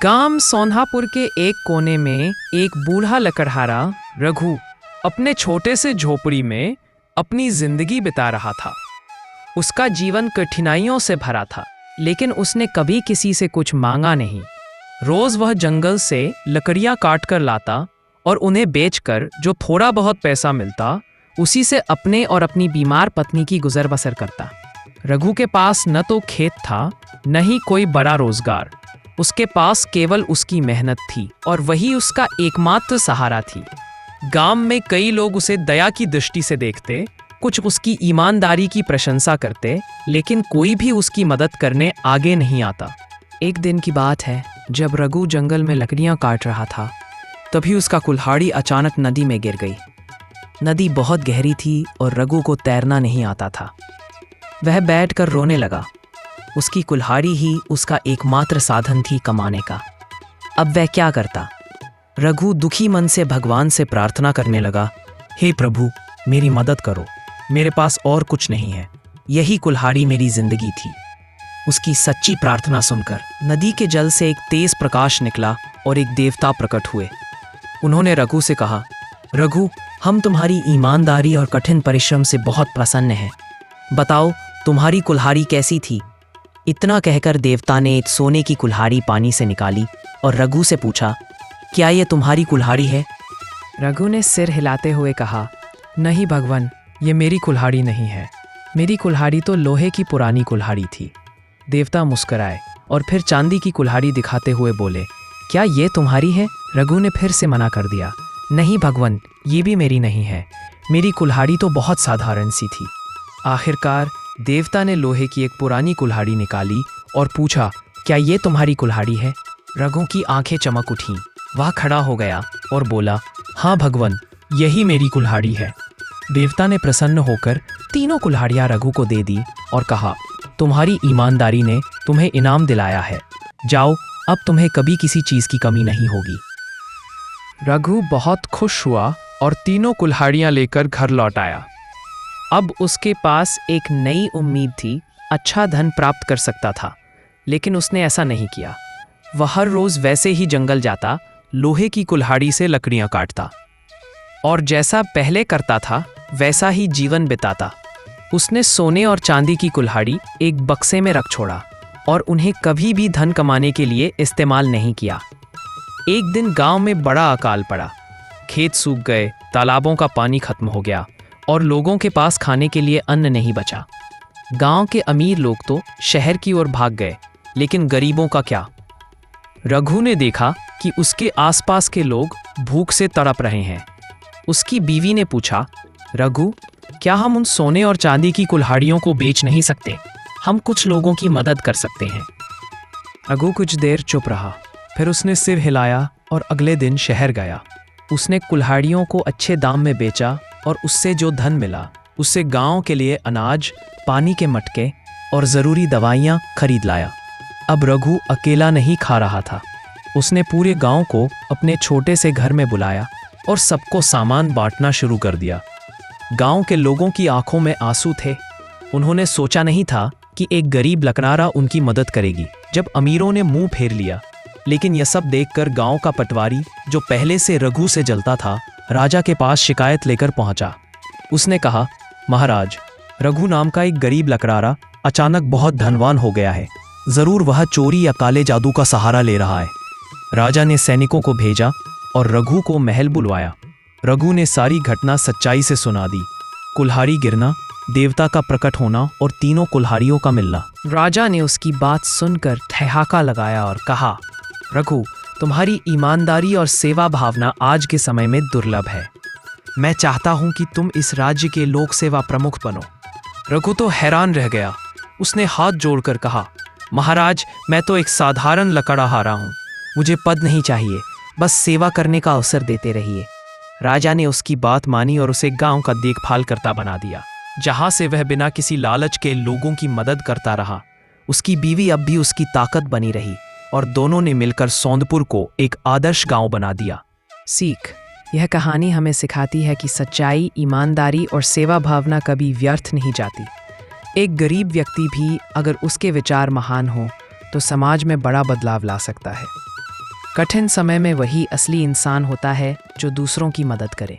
गांव सोन्हापुर के एक कोने में एक बूढ़ा लकड़हारा रघु अपने छोटे से झोपड़ी में अपनी जिंदगी बिता रहा था। उसका जीवन कठिनाइयों से भरा था, लेकिन उसने कभी किसी से कुछ मांगा नहीं। रोज वह जंगल से लकड़ियां काट कर लाता और उन्हें बेचकर जो थोड़ा बहुत पैसा मिलता उसी से अपने और अपनी बीमार पत्नी की गुजर बसर करता। रघु के पास न तो खेत था न ही कोई बड़ा रोजगार। उसके पास केवल उसकी मेहनत थी और वही उसका एकमात्र सहारा थी। गांव में कई लोग उसे दया की दृष्टि से देखते, कुछ उसकी ईमानदारी की प्रशंसा करते, लेकिन कोई भी उसकी मदद करने आगे नहीं आता। एक दिन की बात है, जब रघु जंगल में लकड़ियां काट रहा था, तभी उसका कुल्हाड़ी अचानक नदी में गिर गई। नदी बहुत गहरी थी और रघु को तैरना नहीं आता था। वह बैठकर रोने लगा। उसकी कुल्हाड़ी ही उसका एकमात्र साधन थी कमाने का। अब वह क्या करता? रघु दुखी मन से भगवान से प्रार्थना करने लगा, हे प्रभु, मेरी मदद करो। मेरे पास और कुछ नहीं है, यही कुल्हाड़ी मेरी जिंदगी थी। उसकी सच्ची प्रार्थना सुनकर नदी के जल से एक तेज प्रकाश निकला और एक देवता प्रकट हुए। उन्होंने रघु से कहा, रघु, हम तुम्हारी ईमानदारी और कठिन परिश्रम से बहुत प्रसन्न हैं। बताओ, तुम्हारी कुल्हाड़ी कैसी थी? इतना कहकर देवता ने एक सोने की कुल्हाड़ी पानी से निकाली और रघु से पूछा, क्या ये तुम्हारी कुल्हाड़ी है? रघु ने सिर हिलाते हुए कहा, नहीं भगवान, ये मेरी कुल्हाड़ी नहीं है। मेरी कुल्हाड़ी तो लोहे की पुरानी कुल्हाड़ी थी। देवता मुस्कुराए और फिर चांदी की कुल्हाड़ी दिखाते हुए बोले, क्या ये तुम्हारी है? रघु ने फिर से मना कर दिया, नहीं भगवान, ये भी मेरी नहीं है। मेरी कुल्हाड़ी तो बहुत साधारण सी थी। आखिरकार देवता ने लोहे की एक पुरानी कुल्हाड़ी निकाली और पूछा, क्या ये तुम्हारी कुल्हाड़ी है? रघु की आंखें चमक उठीं। वह खड़ा हो गया और बोला, हाँ भगवान, यही मेरी कुल्हाड़ी है। देवता ने प्रसन्न होकर तीनों कुल्हाड़ियां रघु को दे दी और कहा, तुम्हारी ईमानदारी ने तुम्हें इनाम दिलाया है। जाओ, अब तुम्हें कभी किसी चीज की कमी नहीं होगी। रघु बहुत खुश हुआ और तीनों कुल्हाड़ियां लेकर घर लौट आया। अब उसके पास एक नई उम्मीद थी, अच्छा धन प्राप्त कर सकता था, लेकिन उसने ऐसा नहीं किया। वह हर रोज वैसे ही जंगल जाता, लोहे की कुल्हाड़ी से लकड़ियां काटता और जैसा पहले करता था वैसा ही जीवन बिताता। उसने सोने और चांदी की कुल्हाड़ी एक बक्से में रख छोड़ा और उन्हें कभी भी धन कमाने के लिए इस्तेमाल नहीं किया। एक दिन गांव में बड़ा अकाल पड़ा। खेत सूख गए, तालाबों का पानी खत्म हो गया और लोगों के पास खाने के लिए अन्न नहीं बचा। गांव के अमीर लोग तो शहर की ओर भाग गए, लेकिन गरीबों का क्या? रघु ने देखा कि उसके आसपास के लोग भूख से तड़प रहे हैं। उसकी बीवी ने पूछा, रघु, क्या हम उन सोने और चांदी की कुल्हाड़ियों को बेच नहीं सकते? हम कुछ लोगों की मदद कर सकते हैं। रघु कुछ देर चुप रहा, फिर उसने सिर हिलाया और अगले दिन शहर गया। उसने कुल्हाड़ियों को अच्छे दाम में बेचा और उससे जो धन मिला उससे गांव के लिए अनाज, पानी के मटके और ज़रूरी दवाइयाँ खरीद लाया। अब रघु अकेला नहीं खा रहा था। उसने पूरे गांव को अपने छोटे से घर में बुलाया और सबको सामान बांटना शुरू कर दिया। गांव के लोगों की आंखों में आंसू थे। उन्होंने सोचा नहीं था कि एक गरीब लकड़हारा उनकी मदद करेगी। जब अमीरों ने मुंह फेर लिया, लेकिन यह सब देखकर गांव का पटवारी, जो पहले से रघु से जलता था, राजा के पास शिकायत लेकर पहुंचा। उसने कहा, महाराज, रघु नाम का एक गरीब लकड़हारा अचानक बहुत धनवान हो गया है। जरूर वह चोरी या काले जादू का सहारा ले रहा है। राजा ने सैनिकों को भेजा और रघु को महल बुलवाया। रघु ने सारी घटना सच्चाई से सुना दी। कुल्हाड़ी गिरना, देवता का प्रकट होना और तीनों कुल्हाड़ियों का मिलना। राजा ने उसकी बात सुनकर ठहाका लगाया और कहा, रघु, तुम्हारी ईमानदारी और सेवा भावना आज के समय में दुर्लभ है। मैं चाहता हूं कि तुम इस राज्य के लोक सेवा प्रमुख बनो। रघु तो हैरान रह गया। उसने हाथ जोड़कर कहा, महाराज, मैं तो एक साधारण लकड़हारा हूं। मुझे पद नहीं चाहिए, बस सेवा करने का अवसर देते रहिए। राजा ने उसकी बात मानी और उसे गांव का देखभाल करता बना दिया, जहां से वह बिना किसी लालच के लोगों की मदद करता रहा। उसकी बीवी अब भी उसकी ताकत बनी रही और दोनों ने मिलकर सोंदपुर को एक आदर्श गांव बना दिया। सीख, यह कहानी हमें सिखाती है कि सच्चाई, ईमानदारी और सेवा भावना कभी व्यर्थ नहीं जाती। एक गरीब व्यक्ति भी अगर उसके विचार महान हो तो समाज में बड़ा बदलाव ला सकता है। कठिन समय में वही असली इंसान होता है जो दूसरों की मदद करे।